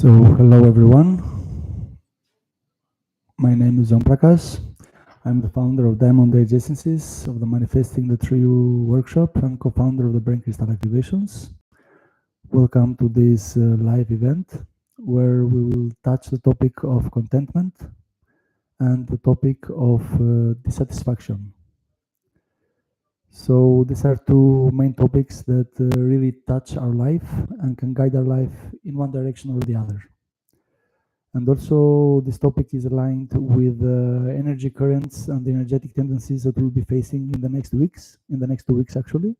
Hello everyone. My name is John Prakash. I'm the founder of Diamond Age Essences, of the Manifesting the True workshop, and co-founder of the Brain Crystal Activations. Welcome to this live event where we will touch the topic of contentment and the topic of dissatisfaction. So these are two main topics that really touch our life and can guide our life in one direction or the other. And also this topic is aligned with energy currents and the energetic tendencies that we'll be facing in the next 2 weeks actually.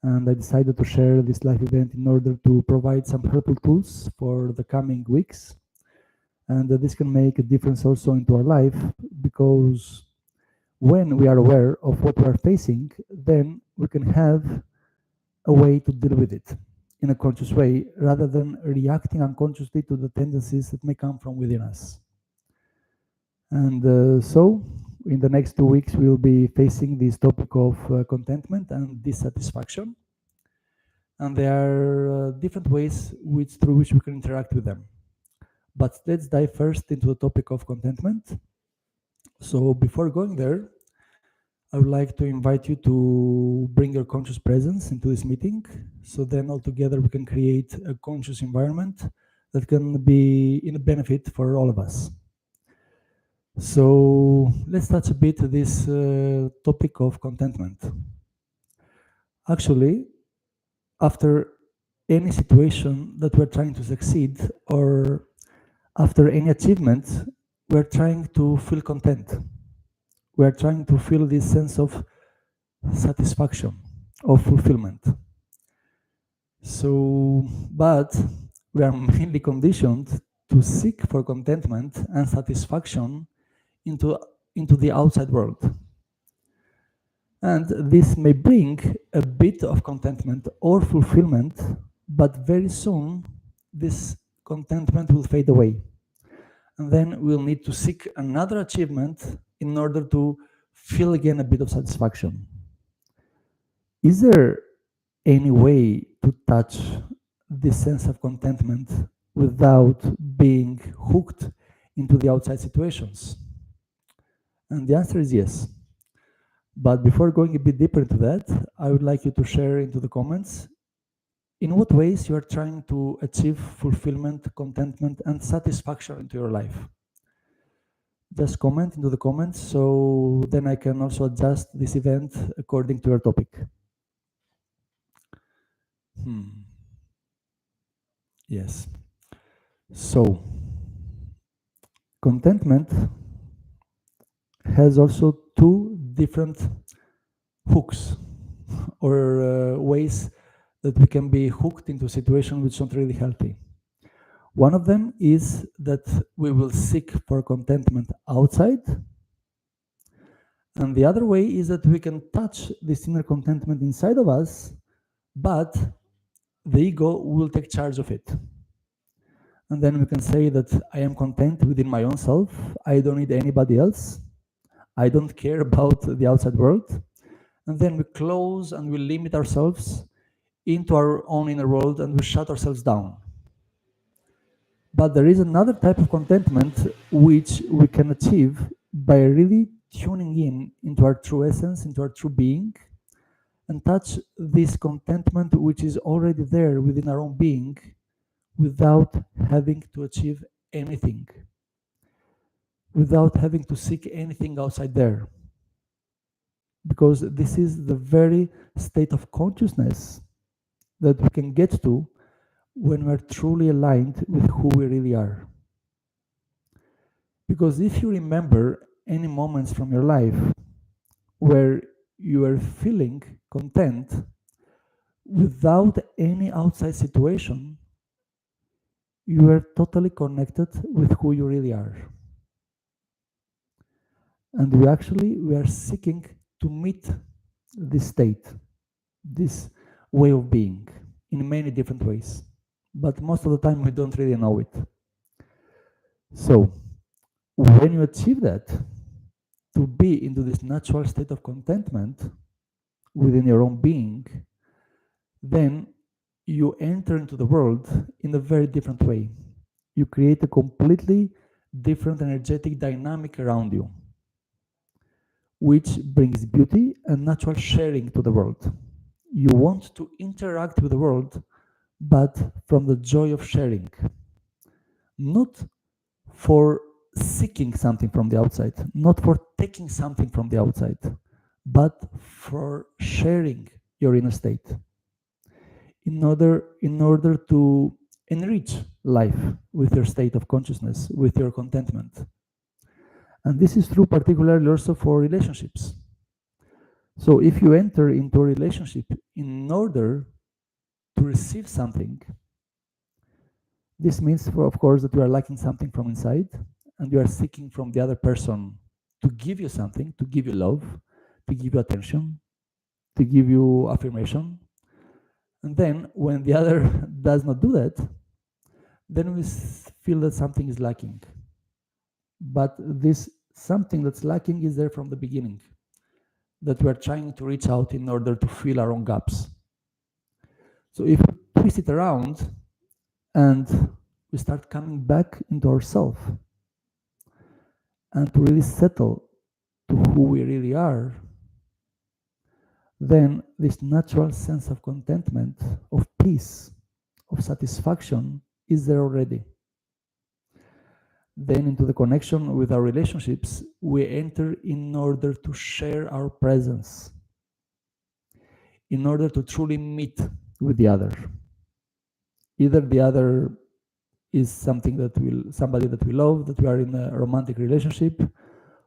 And I decided to share this live event in order to provide some helpful tools for the coming weeks. And this can make a difference also into our life, because when we are aware of what we are facing, then we can have a way to deal with it in a conscious way, rather than reacting unconsciously to the tendencies that may come from within us. And so in the next 2 weeks, we'll be facing this topic of contentment and dissatisfaction. And there are different ways through which we can interact with them. But let's dive first into the topic of contentment. So before going there, I would like to invite you to bring your conscious presence into this meeting, so then altogether we can create a conscious environment that can be in a benefit for all of us. So let's touch a bit this topic of contentment. Actually, after any situation that we're trying to succeed, or after any achievement, we're trying to feel content. We're trying to feel this sense of satisfaction, of fulfillment. So, but we are mainly conditioned to seek for contentment and satisfaction into the outside world. And this may bring a bit of contentment or fulfillment, but very soon this contentment will fade away. And then we'll need to seek another achievement in order to feel again a bit of satisfaction. Is there any way to touch this sense of contentment without being hooked into the outside situations? And the answer is yes. But before going a bit deeper into that, I would like you to share into the comments in what ways you are trying to achieve fulfillment, contentment, and satisfaction into your life. Just comment into the comments, so then I can also adjust this event according to your topic. Yes. So, contentment has also two different hooks or ways that we can be hooked into a situation which is not really healthy. One of them is that we will seek for contentment outside. And the other way is that we can touch this inner contentment inside of us, but the ego will take charge of it. And then we can say that I am content within my own self. I don't need anybody else. I don't care about the outside world. And then we close and we limit ourselves into our own inner world and we shut ourselves down. But there is another type of contentment which we can achieve by really tuning in into our true essence, into our true being, and touch this contentment which is already there within our own being without having to achieve anything, without having to seek anything outside there. Because this is the very state of consciousness that we can get to when we're truly aligned with who we really are. Because if you remember any moments from your life where you are feeling content without any outside situation, you are totally connected with who you really are. And we are seeking to meet this state, this way of being, in many different ways. But most of the time we don't really know it. So when you achieve that, to be into this natural state of contentment within your own being, then you enter into the world in a very different way. you create a completely different energetic dynamic around you, which brings beauty and natural sharing to the world. You want to interact with the world, but from the joy of sharing, not for seeking something from the outside, not for taking something from the outside, but for sharing your inner state in order to enrich life with your state of consciousness, with your contentment. And this is true particularly also for relationships. So if you enter into a relationship in order to receive something, this means, of course, that you are lacking something from inside and you are seeking from the other person to give you something, to give you love, to give you attention, to give you affirmation. And then when the other does not do that, then we feel that something is lacking. But this something that's lacking is there from the beginning, that we are trying to reach out in order to fill our own gaps. So if we twist it around and we start coming back into ourselves and to really settle to who we really are, then this natural sense of contentment, of peace, of satisfaction is there already. Then into the connection with our relationships, we enter in order to share our presence, in order to truly meet with the other. Either the other is somebody that we love, that we are in a romantic relationship,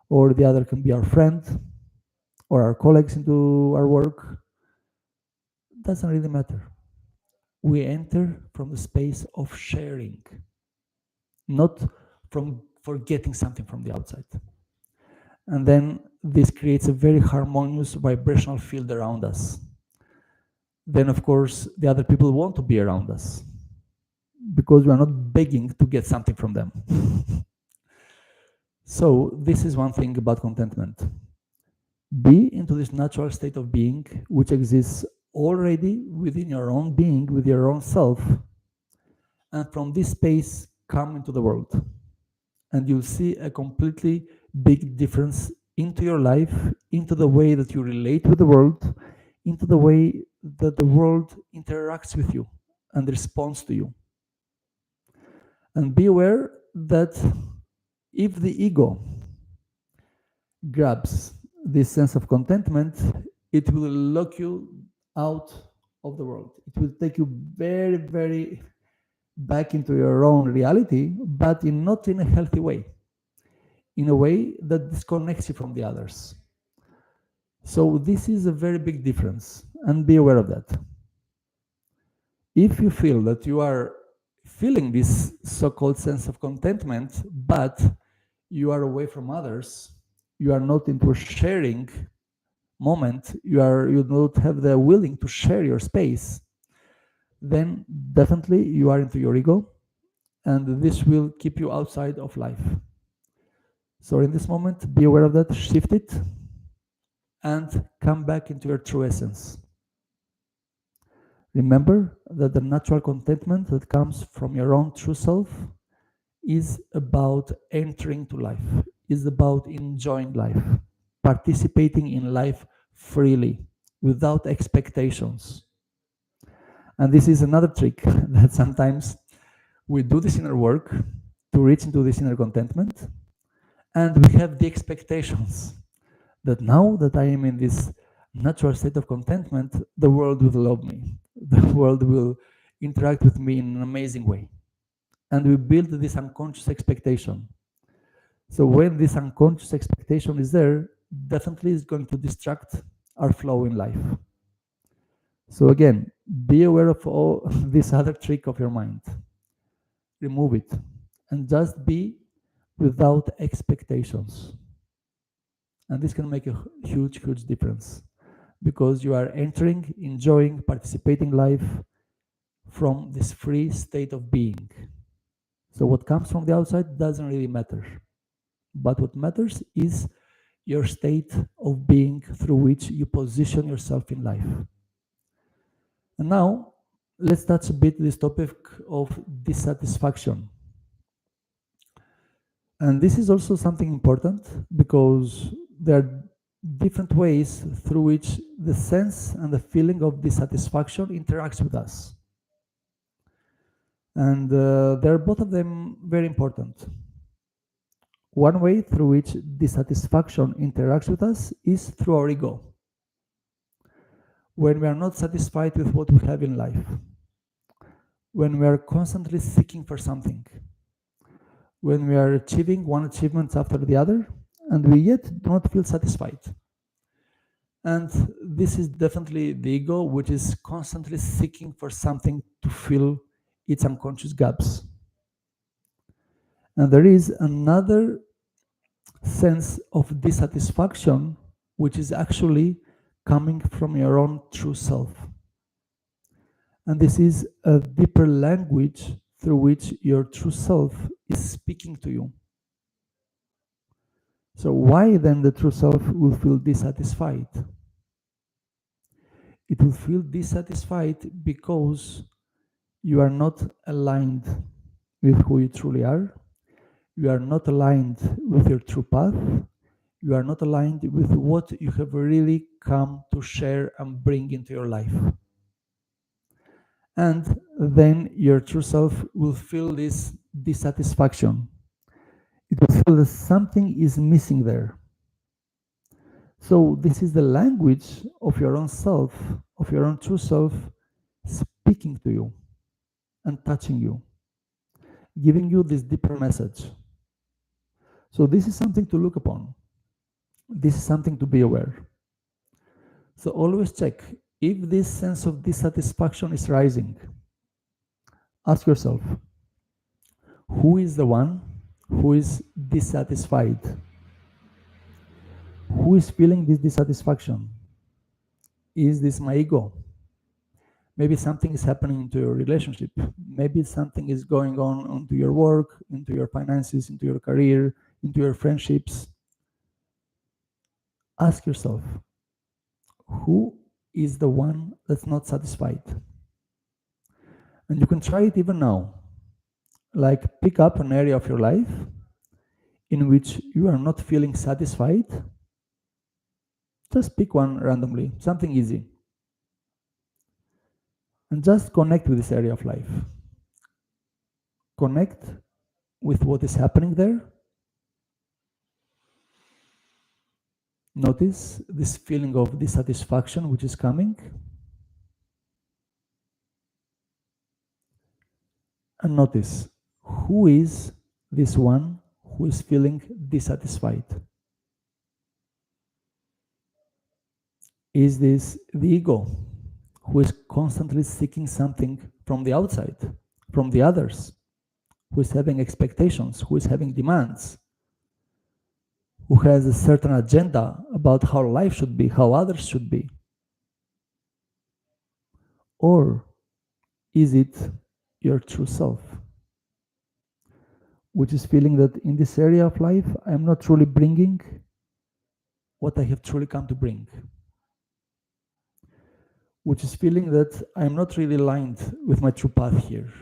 or the other can be our friend or our colleagues into our work. Doesn't really matter. We enter from the space of sharing, not from getting something from the outside. And then this creates a very harmonious vibrational field around us. Then, of course, the other people want to be around us because we are not begging to get something from them. So this is one thing about contentment. Be into this natural state of being, which exists already within your own being, with your own self, and from this space come into the world. And you'll see a completely big difference into your life, into the way that you relate with the world, into the way that the world interacts with you and responds to you. And be aware that if the ego grabs this sense of contentment, it will lock you out of the world. It will take you very, very back into your own reality, but not in a healthy way, in a way that disconnects you from the others. So this is a very big difference, and be aware of that. If you feel that you are feeling this so-called sense of contentment, but you are away from others, you are not into a sharing moment, you don't have the willing to share your space, then definitely you are into your ego, and this will keep you outside of life. So in this moment, be aware of that, shift it, and come back into your true essence. Remember that the natural contentment that comes from your own true self is about entering to life, is about enjoying life, participating in life freely, without expectations. And this is another trick that sometimes we do this inner work to reach into this inner contentment, and we have the expectations that now that I am in this natural state of contentment, the world will love me, the world will interact with me in an amazing way. And we build this unconscious expectation. So when this unconscious expectation is there, definitely it's going to distract our flow in life. So again, be aware of all this other trick of your mind. Remove it and just be without expectations. And this can make a huge, huge difference because you are entering, enjoying, participating life from this free state of being. So what comes from the outside doesn't really matter. But what matters is your state of being through which you position yourself in life. And now, let's touch a bit this topic of dissatisfaction. And this is also something important because there are different ways through which the sense and the feeling of dissatisfaction interacts with us. And they're both of them very important. One way through which dissatisfaction interacts with us is through our ego. When we are not satisfied with what we have in life, when we are constantly seeking for something, when we are achieving one achievement after the other, and we yet do not feel satisfied. And this is definitely the ego, which is constantly seeking for something to fill its unconscious gaps. And there is another sense of dissatisfaction, which is actually coming from your own true self. And this is a deeper language through which your true self is speaking to you. So why then the true self will feel dissatisfied? It will feel dissatisfied because you are not aligned with who you truly are. You are not aligned with your true path. You are not aligned with what you have really come to share and bring into your life. And then your true self will feel this dissatisfaction. It will feel that something is missing there. So this is the language of your own self, of your own true self, speaking to you and touching you, giving you this deeper message. So this is something to look upon. This is something to be aware. So always check if this sense of dissatisfaction is rising. Ask yourself, who is the one who is dissatisfied? Who is feeling this dissatisfaction? Is this my ego? Maybe something is happening into your relationship. Maybe something is going on into your work, into your finances, into your career, into your friendships. Ask yourself, who is the one that's not satisfied? And you can try it even now. Like pick up an area of your life in which you are not feeling satisfied. Just pick one randomly, something easy. And just connect with this area of life. Connect with what is happening there. Notice this feeling of dissatisfaction which is coming. And notice, who is this one who is feeling dissatisfied? Is this the ego who is constantly seeking something from the outside, from the others, who is having expectations, who is having demands, who has a certain agenda about how life should be, how others should be? Or is it your true self, which is feeling that in this area of life, I am not truly bringing what I have truly come to bring? Which is feeling that I'm not really aligned with my true path here.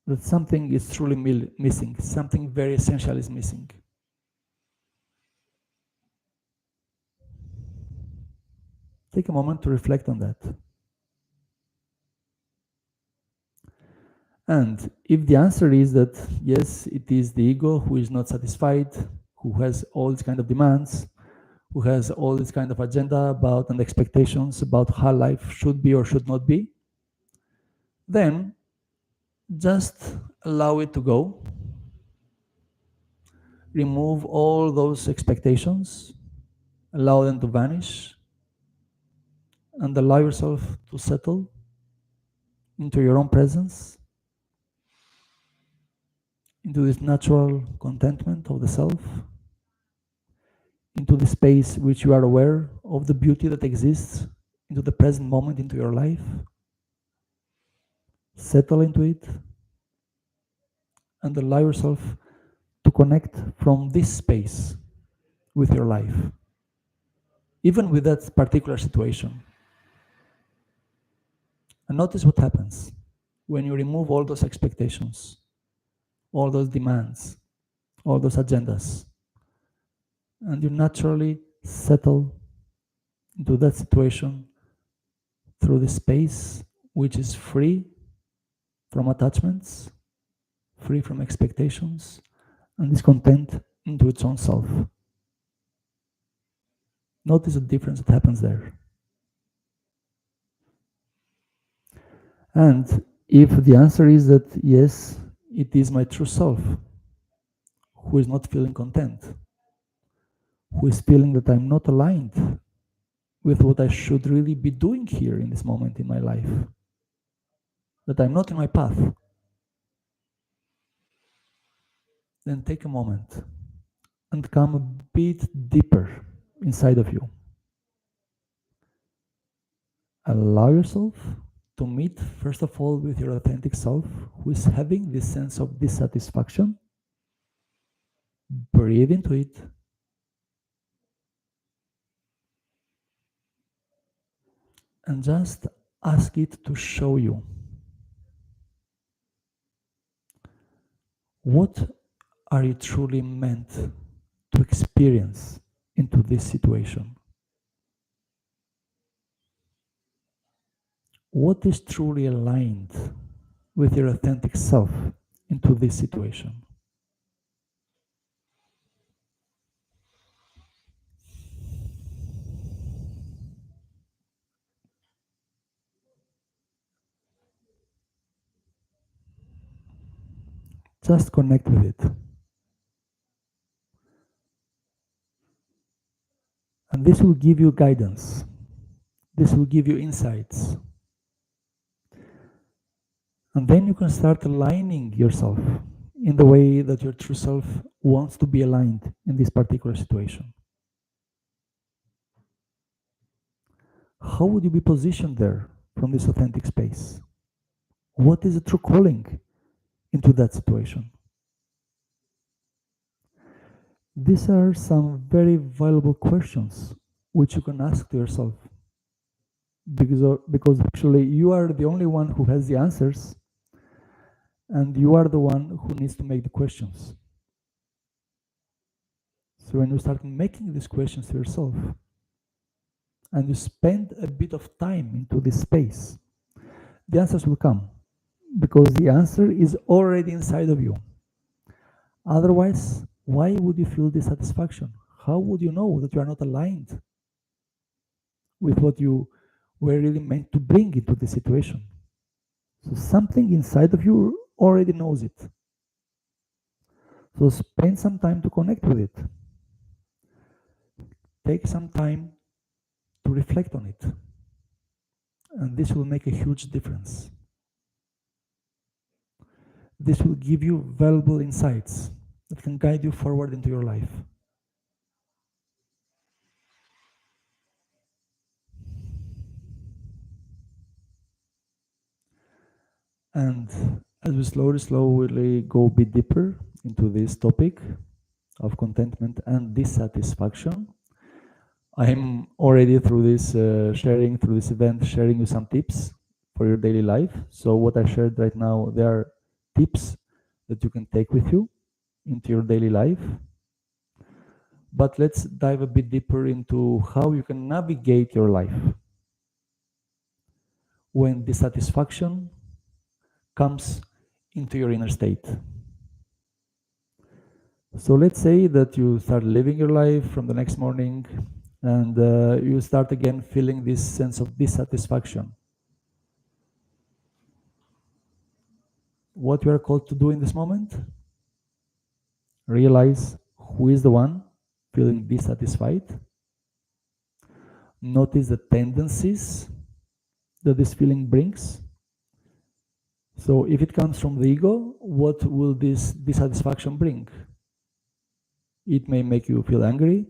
That something is truly missing, something very essential is missing. Take a moment to reflect on that. And if the answer is that, yes, it is the ego who is not satisfied, who has all these kind of demands, who has all this kind of agenda about and expectations about how life should be or should not be, then just allow it to go. Remove all those expectations, allow them to vanish, and allow yourself to settle into your own presence, into this natural contentment of the self, into the space which you are aware of the beauty that exists, into the present moment, into your life. Settle into it and allow yourself to connect from this space with your life, even with that particular situation. And notice what happens when you remove all those expectations, all those demands, all those agendas. And you naturally settle into that situation through the space which is free from attachments, free from expectations, and is content into its own self. Notice the difference that happens there. And if the answer is that yes, it is my true self who is not feeling content, who is feeling that I'm not aligned with what I should really be doing here in this moment in my life, that I'm not in my path, then take a moment and come a bit deeper inside of you. Allow yourself to meet, first of all, with your authentic self, who is having this sense of dissatisfaction. Breathe into it. And just ask it to show you what are you truly meant to experience into this situation. What is truly aligned with your authentic self into this situation? Just connect with it. And this will give you guidance. This will give you insights. And then you can start aligning yourself in the way that your true self wants to be aligned in this particular situation. How would you be positioned there from this authentic space? What is the true calling into that situation? These are some very valuable questions which you can ask to yourself, because actually you are the only one who has the answers, and you are the one who needs to make the questions. So when you start making these questions to yourself, and you spend a bit of time into this space, the answers will come, because the answer is already inside of you. Otherwise, why would you feel dissatisfaction? How would you know that you are not aligned with what you were really meant to bring into the situation? So something inside of you already knows it. So spend some time to connect with it. Take some time to reflect on it. And this will make a huge difference. This will give you valuable insights that can guide you forward into your life. And as we slowly go a bit deeper into this topic of contentment and dissatisfaction, I'm already through this through this event, sharing you some tips for your daily life. So what I shared right now, there are tips that you can take with you into your daily life. But let's dive a bit deeper into how you can navigate your life when dissatisfaction comes into your inner state. So let's say that you start living your life from the next morning, and you start again feeling this sense of dissatisfaction. What you are called to do in this moment? Realize who is the one feeling dissatisfied. Notice the tendencies that this feeling brings. So if it comes from the ego, what will this dissatisfaction bring? It may make you feel angry.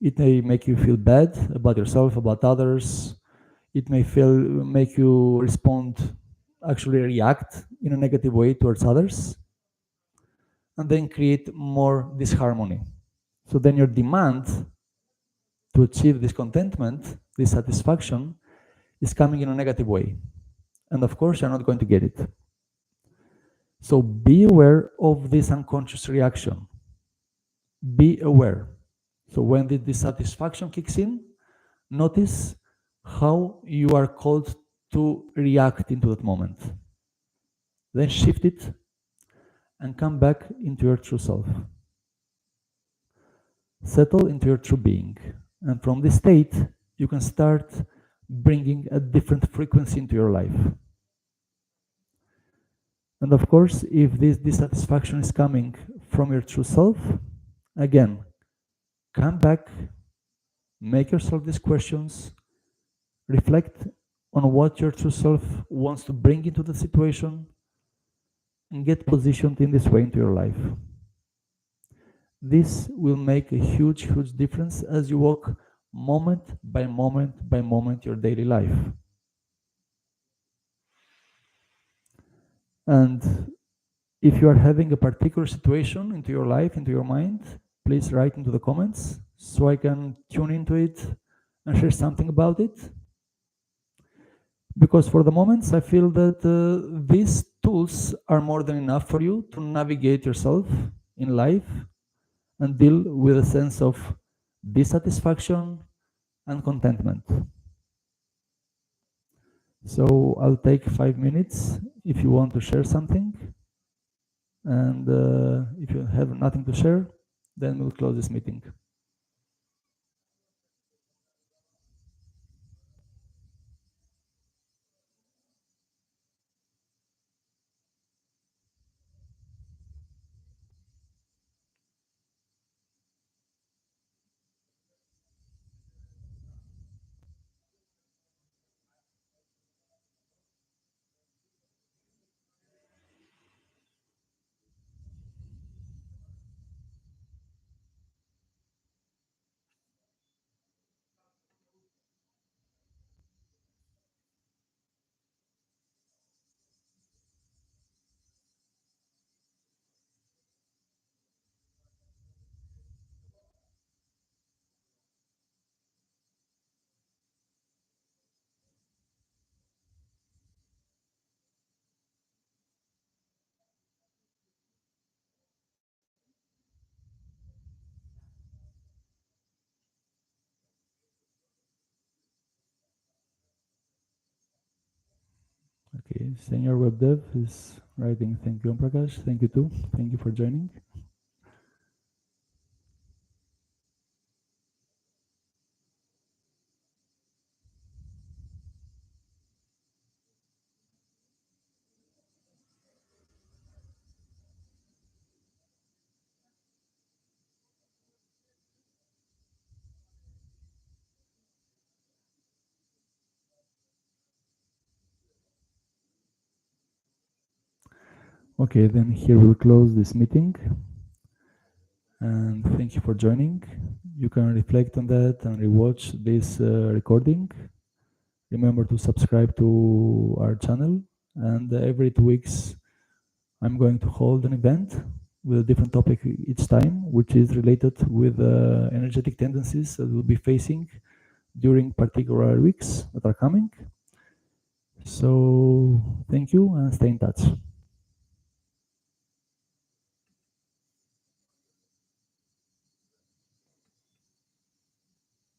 It may make you feel bad about yourself, about others. It may make you respond, actually react in a negative way towards others, and then create more disharmony. So then your demand to achieve this contentment, this satisfaction, is coming in a negative way. And of course, you're not going to get it. So be aware of this unconscious reaction. Be aware. So when the dissatisfaction kicks in, notice how you are called to react into that moment. Then shift it and come back into your true self. Settle into your true being. And from this state, you can start bringing a different frequency into your life. And of course, if this dissatisfaction is coming from your true self, again, come back, make yourself these questions, reflect on what your true self wants to bring into the situation, and get positioned in this way into your life. This will make a huge, huge difference as you walk moment by moment your daily life. And if you are having a particular situation into your life, into your mind, please write into the comments so I can tune into it and share something about it. Because for the moments, I feel that these tools are more than enough for you to navigate yourself in life and deal with a sense of dissatisfaction and contentment. So I'll take 5 minutes if you want to share something. And if you have nothing to share, then we'll close this meeting. Okay, Senior Web Dev is writing, thank you, Prakash. Thank you too. Thank you for joining. Okay, then here we'll close this meeting. And thank you for joining. You can reflect on that and rewatch this recording. Remember to subscribe to our channel. And every 2 weeks, I'm going to hold an event with a different topic each time, which is related with energetic tendencies that we'll be facing during particular weeks that are coming. So thank you and stay in touch.